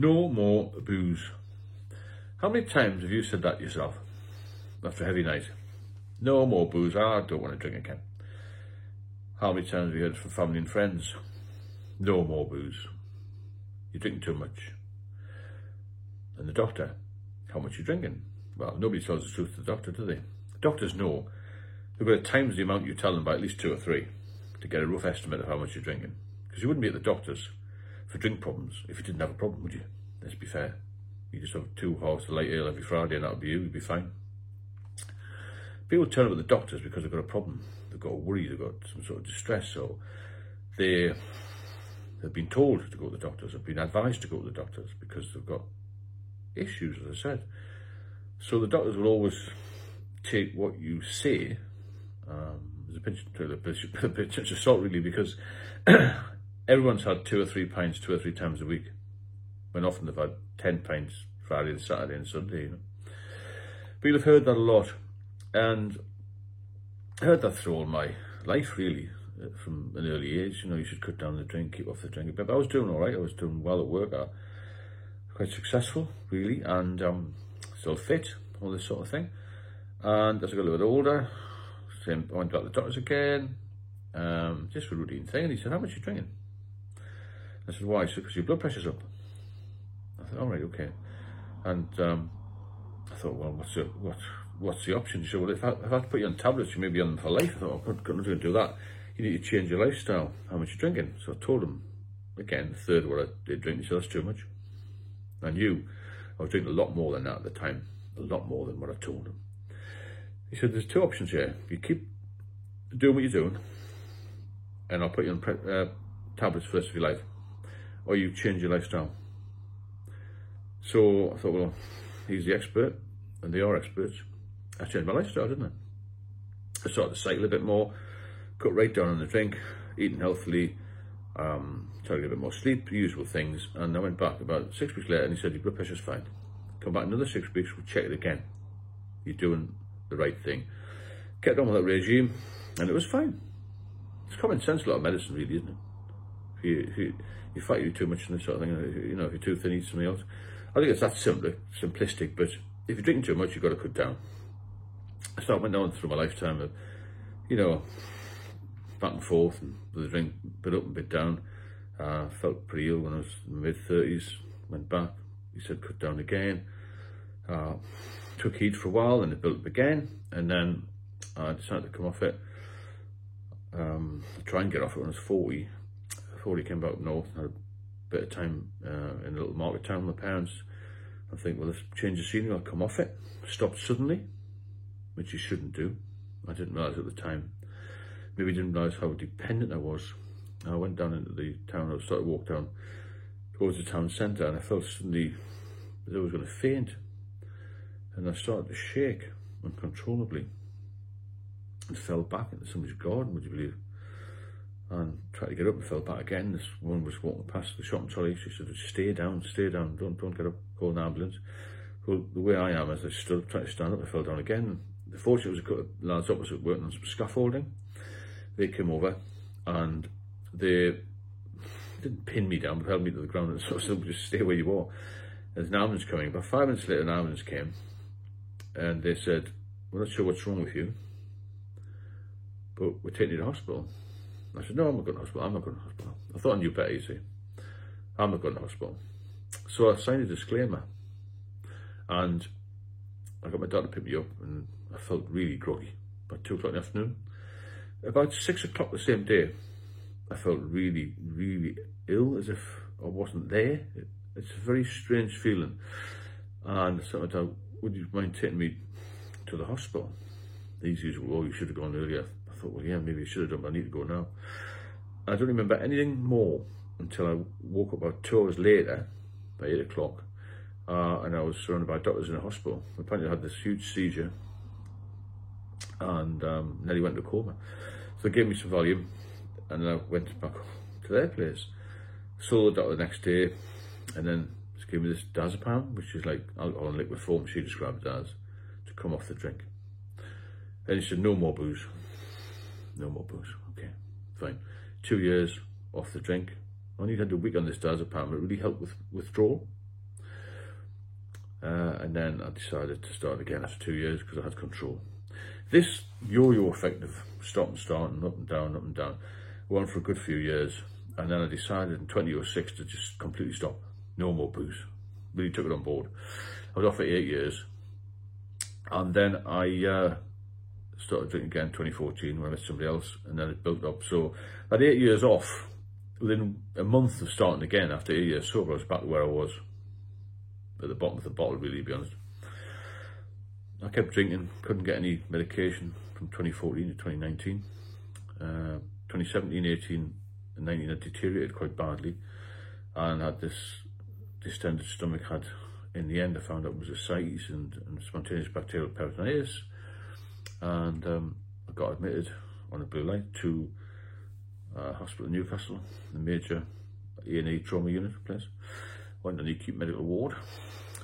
No more booze. How many times have you said that yourself after a heavy night? No more booze. I don't want to drink again. How many times have you heard from family and friends? No more booze. You're drinking too much. And the doctor, how much are you drinking? Well, nobody tells the truth to the doctor, do they? Doctors know. They've got to times the amount you tell them by at least 2 or 3 to get a rough estimate of how much you're drinking. Because you wouldn't be at the doctor's for drink problems if you didn't have a problem, would you? Let's be fair. You just have 2 halves of light ale every Friday and that'll be you, you'd be fine. People turn up at the doctors because they've got a problem. They've got a worry, they've got some sort of distress, so they've been told to go to the doctors, have been advised to go to the doctors because they've got issues, as I said. So the doctors will always take what you say as a pinch of salt, really, because everyone's had 2 or 3 pints 2 or 3 times a week, when often they've had 10 pints Friday, Saturday and Sunday, you know. But you'll have heard that a lot, and I heard that through all my life, really, from an early age. You know, you should cut down the drink, keep off the drink. But I was doing all right, I was doing well at work, quite successful, really, and still fit, all this sort of thing. And as I got a little bit older, I went back to the doctors again, just a routine thing, and he said, how much are you drinking? I said, why? He said, because your blood pressure's up. I thought, all right, okay. And I thought, well, what's the option? He said, well, if I have to put you on tablets, you may be on them for life. I thought, I'm not going to do that. You need to change your lifestyle. How much are you drinking? So I told him, again, a third of what I did drink. He said, that's too much. I knew I was drinking a lot more than that at the time, a lot more than what I told him. He said, there's 2 options here. You keep doing what you're doing, and I'll put you on tablets for the rest of your life, or you change your lifestyle. So I thought, well, he's the expert, and they are experts. I changed my lifestyle, didn't I? I started to cycle a bit more, cut right down on the drink, eating healthily, tried to get a bit more sleep, the usual things. And I went back about 6 weeks later, and he said, your blood pressure's fine. Come back another 6 weeks, we'll check it again. You're doing the right thing. Kept on with that regime, and it was fine. It's common sense, a lot of medicine, really, isn't it? If you fight you too much and this sort of thing, you know, if you're too thin, eat something else. I think it's that simplistic, but if you're drinking too much, you've got to cut down. So I went on through my lifetime of, you know, back and forth, and with the drink bit up and bit down. Felt pretty ill when I was in my mid-30s, went back. He said, cut down again. Took heed for a while, and it built up again, and then I decided to come off it. Try and get off it when I was 40. 40, came back up north, had a bit of time in a little market town with my parents. I think, well, let's change the scenery, I'll come off it. Stopped suddenly, which you shouldn't do. I didn't realise at the time. Maybe didn't realise how dependent I was. I went down into the town, I started to walk down towards the town centre, and I felt suddenly that I was going to faint. And I started to shake uncontrollably and fell back into somebody's garden, would you believe? And tried to get up and fell back again. This woman was walking past the shopping trolley. She said, stay down, don't get up, call an ambulance. Well, the way I am, as I stood, trying to stand up, I fell down again. Fortunately, it was a couple of lads opposite working on some scaffolding. They came over and they didn't pin me down, but held me to the ground and sort of just stay where you are. There's an ambulance coming. About 5 minutes later, an ambulance came, and they said, we're not sure what's wrong with you, but we're taking you to hospital. I said, no, I'm not going to hospital. I'm not going to hospital. I thought I knew better, you see. I'm not going to hospital. So I signed a disclaimer, and I got my dad to pick me up, and I felt really groggy. About 2 o'clock in the afternoon. About 6 o'clock the same day, I felt really, really ill, as if I wasn't there. It's a very strange feeling. And I said to my dad, would you mind taking me to the hospital? These usual, oh, you should have gone earlier. I thought, well, yeah, maybe I should have done, but I need to go now. I don't remember anything more until I woke up about 2 hours later, by 8 o'clock, and I was surrounded by doctors in a hospital. Apparently I had this huge seizure, and nearly went into a coma. So they gave me some Valium, and I went back to their place. Saw the doctor the next day, and then she gave me this diazepam, which is like alcohol in liquid form, she described it as, to come off the drink. And he said, no more booze. No more booze. Okay, fine. 2 years off the drink. I only had a week on this diazepam. It really helped with withdrawal. and then I decided to start again after 2 years because I had control. This yo-yo effect of stop and start and up and down went for a good few years, and then I decided in 2006 to just completely stop. No more booze. Really took it on board. I was off for 8 years, and then I started drinking again in 2014 when I met somebody else, and then it built up. So at 8 years off, within a month of starting again after 8 years sober, I was back to where I was, at the bottom of the bottle, really, to be honest. I kept drinking, couldn't get any medication from 2014 to 2019. 2017, 18 and 19 I deteriorated quite badly, and had this distended stomach. Had, in the end, I found out it was ascites and spontaneous bacterial peritonitis, and I got admitted on a blue light to hospital in Newcastle, the major A&E trauma unit place. Went on the acute medical ward,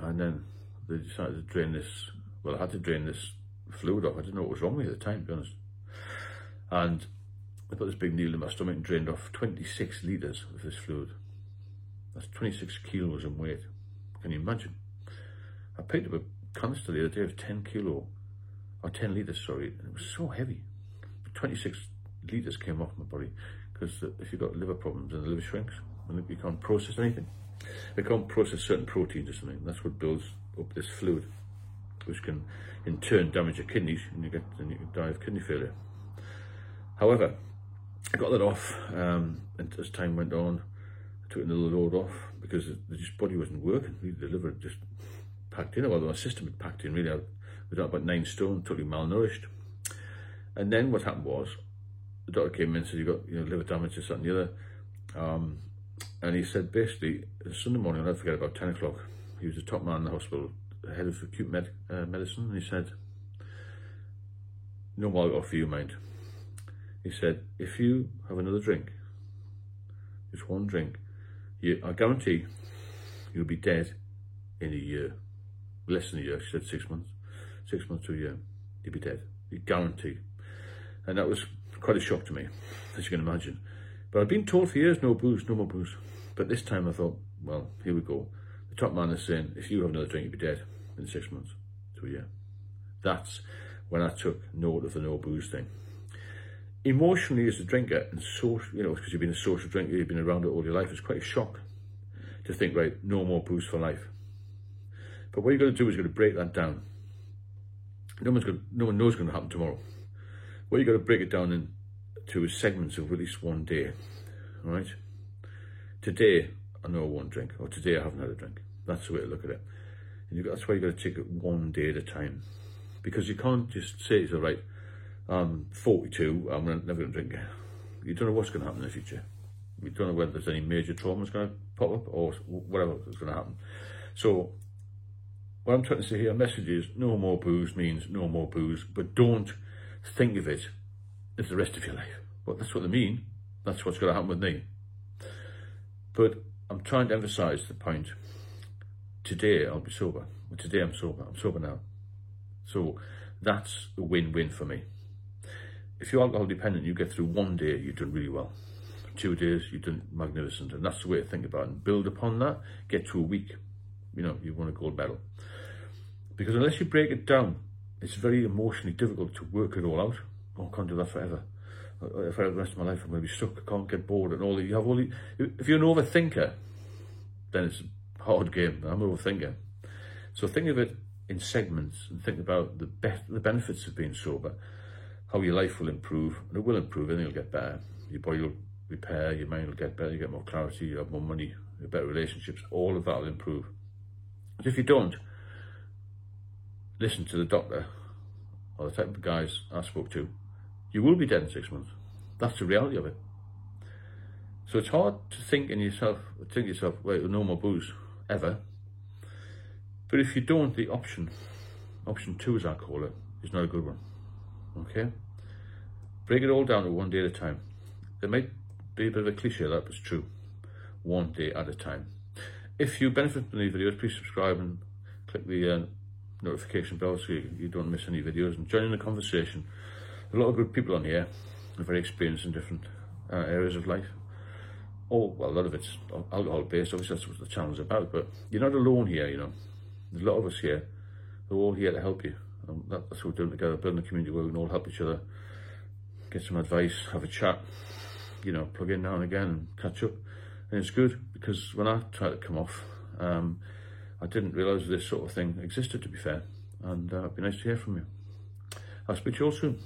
and then they decided to drain this, well, I had to drain this fluid off. I didn't know what was wrong with me at the time, to be honest. And I put this big needle in my stomach and drained off 26 litres of this fluid. That's 26 kilos in weight. Can you imagine? I picked up a canister the other day of 10 litres, sorry, and it was so heavy. 26 litres came off my body, because if you've got liver problems and the liver shrinks, and you can't process anything. They can't process certain proteins or something. That's what builds up this fluid, which can in turn damage your kidneys, and you can die of kidney failure. However, I got that off, and as time went on, I took another load off because the body wasn't working. The liver just packed in, although my system had packed in really. I was at about 9 stone, totally malnourished. And then what happened was, the doctor came in and said, "You got liver damage, this, that and the other." And he said, basically, Sunday morning, I'll never forget, about 10 o'clock, he was the top man in the hospital, the head of acute medicine, and he said, "No more off for you, mind." He said, "If you have another drink, just one drink, I guarantee you'll be dead in a year." Less than a year, she said 6 months. 6 months to a year, you'll be dead. You guarantee. And that was quite a shock to me, as you can imagine. But I'd been told for years, no booze, no more booze. But this time I thought, well, here we go. The top man is saying, if you have another drink, you'll be dead in 6 months to a year. That's when I took note of the no booze thing. Emotionally, as a drinker, and because you've been a social drinker, you've been around it all your life, it's quite a shock to think, right, no more booze for life. But what you've got to do is you've got to break that down. No one knows what's going to happen tomorrow. What you've got to break it down into is segments of at least one day. All right? Today, I know one drink, or today I haven't had a drink. That's the way to look at it. And that's why you've got to take it one day at a time. Because you can't just say to yourself, right, I'm 42, I'm never going to drink. You don't know what's going to happen in the future. You don't know whether there's any major trauma that's going to pop up or whatever is going to happen. So, what I'm trying to say here, message is, no more booze means no more booze, but don't think of it as the rest of your life. But that's what they mean. That's what's going to happen with me. But I'm trying to emphasise the point. Today I'll be sober. Today I'm sober. I'm sober now. So that's a win-win for me. If you're alcohol dependent, you get through one day, you've done really well. 2 days, you've done magnificent. And that's the way to think about it. And build upon that, get to a week. You won a gold medal. Because unless you break it down, it's very emotionally difficult to work it all out. Oh, I can't do that forever. If I have the rest of my life, I'm going to be stuck. I can't get bored. And if you're an overthinker, then it's a hard game. I'm an overthinker. So think of it in segments and think about the benefits of being sober, how your life will improve, and it will improve, everything will get better. Your body will repair, your mind will get better, you get more clarity, you have more money, you have better relationships, all of that will improve. But if you don't listen to the doctor or the type of guys I spoke to, you will be dead in 6 months. That's the reality of it. So it's hard to think to yourself, well, no more booze, ever. But if you don't, the option 2 as I call it, is not a good one. Okay? Break it all down to one day at a time. It might be a bit of a cliche, that, but it's true. One day at a time. If you benefit from these videos, please subscribe and click the notification bell so you don't miss any videos, and join in the conversation. A lot of good people on here are very experienced in different areas of life. A lot of it's alcohol based, obviously that's what the channel's about, but you're not alone here, There's a lot of us here. We're all here to help you. That's what we're doing together, building a community where we can all help each other, get some advice, have a chat, you know, plug in now and again and catch up. And it's good, because when I tried to come off, I didn't realise this sort of thing existed, to be fair. And it'd be nice to hear from you. I'll speak to you all soon.